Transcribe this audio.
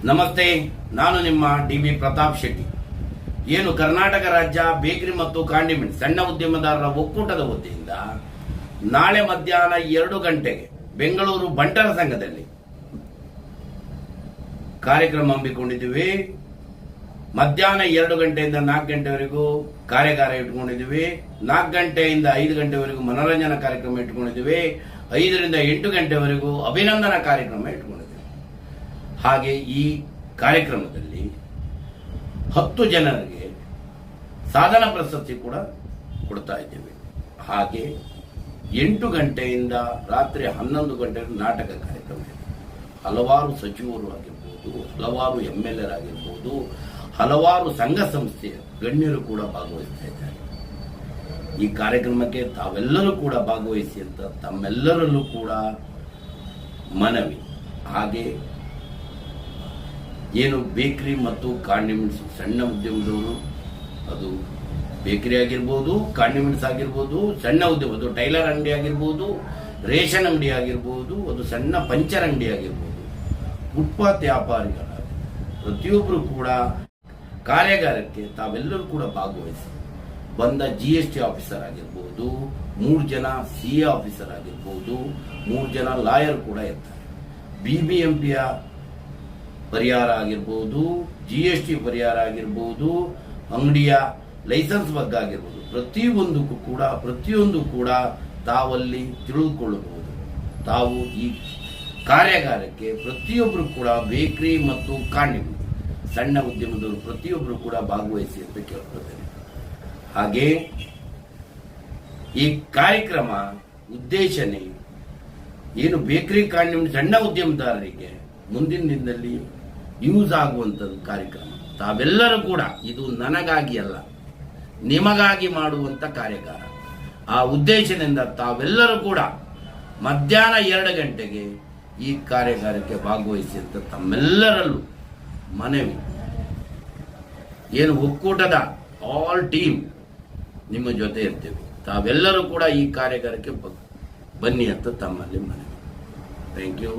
ನಮಸ್ತೆ, ನಾನು ನಿಮ್ಮ ಡಿ.ಬಿ. ಪ್ರತಾಪ್ ಶೆಟ್ಟಿ. ಏನು ಕರ್ನಾಟಕ ರಾಜ್ಯ ಬೇಕರಿ ಮತ್ತು ಕಾಂಡಿಮೆಂಟ್ ಸಣ್ಣ ಉದ್ಯಮದಾರರ ಒಕ್ಕೂಟದ ವತಿಯಿಂದ ನಾಳೆ ಮಧ್ಯಾಹ್ನ 2 ಗಂಟೆಗೆ ಬೆಂಗಳೂರು ಬಂಟರ ಸಂಘದಲ್ಲಿ ಕಾರ್ಯಕ್ರಮ ಹಮ್ಮಿಕೊಂಡಿದ್ದೀವಿ. ಮಧ್ಯಾಹ್ನ 2 ಗಂಟೆಯಿಂದ 4 ಗಂಟೆವರೆಗೂ ಕಾರ್ಯಾಗಾರ ಇಟ್ಕೊಂಡಿದ್ದೀವಿ. 4 ಗಂಟೆಯಿಂದ 5 ಗಂಟೆವರೆಗೂ ಮನೋರಂಜನಾ ಕಾರ್ಯಕ್ರಮ ಇಟ್ಕೊಂಡಿದ್ದೀವಿ. 5 ರಿಂದ 8 ಗಂಟೆವರೆಗೂ ಅಭಿನಂದನಾ ಕಾರ್ಯಕ್ರಮ ಇಟ್ಕೊಂಡಿದ್ದೀವಿ. ಹಾಗೆ ಈ ಕಾರ್ಯಕ್ರಮದಲ್ಲಿ 10 ಜನರಿಗೆ ಸಾಧನ ಪ್ರಶಸ್ತಿ ಕೂಡ ಕೊಡ್ತಾ ಇದ್ದೇವೆ. ಹಾಗೆ 8 ಗಂಟೆಯಿಂದ ರಾತ್ರಿ 11 ಗಂಟೆವರೆಗೂ ನಾಟಕ ಕಾರ್ಯಕ್ರಮ ಇದೆ. ಹಲವಾರು ಸಚಿವರು ಆಗಿರ್ಬೋದು, ಹಲವಾರು MLA ಆಗಿರ್ಬೋದು, ಹಲವಾರು ಸಂಘ ಸಂಸ್ಥೆಯ ಗಣ್ಯರು ಕೂಡ ಭಾಗವಹಿಸ್ತಾ ಇದ್ದಾರೆ. ಈ ಕಾರ್ಯಕ್ರಮಕ್ಕೆ ತಾವೆಲ್ಲರೂ ಕೂಡ ಭಾಗವಹಿಸಿ ಅಂತ ತಮ್ಮೆಲ್ಲರಲ್ಲೂ ಕೂಡ ಮನವಿ. ಹಾಗೆ ಏನು ಬೇಕರಿ ಮತ್ತು ಕಾಂಡಿಮೆಂಟ್ಸ್ ಸಣ್ಣ ಉದ್ಯಮದವರು, ಅದು ಬೇಕರಿ ಆಗಿರ್ಬೋದು, ಕಾಂಡಿಮೆಂಟ್ಸ್ ಆಗಿರ್ಬೋದು, ಸಣ್ಣ ಉದ್ಯಮ, ಅದು ಟೈಲರ್ ಅಂಗಡಿ ಆಗಿರ್ಬೋದು, ರೇಷನ್ ಅಂಗಡಿ ಆಗಿರ್ಬೋದು, ಅದು ಸಣ್ಣ ಪಂಚರ್ ಅಂಗಡಿ ಆಗಿರ್ಬೋದು, ಫುಟ್ಪಾತ್ ವ್ಯಾಪಾರಿಗಳಾಗಿರ್ಬೋದು, ಪ್ರತಿಯೊಬ್ಬರು ಕೂಡ ಕಾರ್ಯಾಗಾರಕ್ಕೆ ತಾವೆಲ್ಲರೂ ಕೂಡ ಭಾಗವಹಿಸಿ ಬಂದ GST ಆಫೀಸರ್ ಆಗಿರ್ಬೋದು, 3 ಜನ CA ಆಫೀಸರ್ ಆಗಿರ್ಬೋದು, 3 ಜನ ಲಾಯರ್ ಕೂಡ ಇರ್ತಾರೆ. BBMPಯ ಪರಿಹಾರ ಆಗಿರ್ಬೋದು, GST ಪರಿಹಾರ ಆಗಿರ್ಬೋದು, ಅಂಗಡಿಯ ಲೈಸೆನ್ಸ್ ಬಗ್ಗೆ ಆಗಿರ್ಬೋದು, ಪ್ರತಿಯೊಂದು ಕೂಡ ತಾವಲ್ಲಿ ತಿಳಿದುಕೊಳ್ಳಬಹುದು. ತಾವು ಈ ಕಾರ್ಯಾಗಾರಕ್ಕೆ ಪ್ರತಿಯೊಬ್ಬರು ಕೂಡ ಬೇಕರಿ ಮತ್ತು ಕಾಂಡಿಮೆಂಟ್ ಸಣ್ಣ ಉದ್ಯಮದವರು ಪ್ರತಿಯೊಬ್ಬರು ಕೂಡ ಭಾಗವಹಿಸಿ ಅಂತ ಕೇಳ್ಕೊಳ್ತೇನೆ. ಹಾಗೆ ಈ ಕಾರ್ಯಕ್ರಮ ಉದ್ದೇಶನೇ ಏನು ಬೇಕರಿ ಕಾಂಡಿಮೆಂಟ್ ಸಣ್ಣ ಉದ್ಯಮದಾರರಿಗೆ ಮುಂದಿನ ದಿನದಲ್ಲಿ ಯೂಸ್ ಆಗುವಂಥದ್ದು ಕಾರ್ಯಕ್ರಮ. ತಾವೆಲ್ಲರೂ ಕೂಡ ಇದು ನನಗಾಗಿ ಅಲ್ಲ, ನಿಮಗಾಗಿ ಮಾಡುವಂತ ಕಾರ್ಯಾಗಾರ. ಆ ಉದ್ದೇಶದಿಂದ ತಾವೆಲ್ಲರೂ ಕೂಡ ಮಧ್ಯಾಹ್ನ 2 ಗಂಟೆಗೆ ಈ ಕಾರ್ಯಾಗಾರಕ್ಕೆ ಭಾಗವಹಿಸಿ ಅಂತ ತಮ್ಮೆಲ್ಲರಲ್ಲೂ ಮನವಿ. ಏನು ಒಕ್ಕೂಟದ ಆಲ್ ಟೀಮ್ ನಿಮ್ಮ ಜೊತೆ ಇರ್ತೇವೆ. ತಾವೆಲ್ಲರೂ ಕೂಡ ಈ ಕಾರ್ಯಾಗಾರಕ್ಕೆ ಬನ್ನಿ ಅಂತ ತಮ್ಮಲ್ಲಿ ಮನವಿ. Thank you.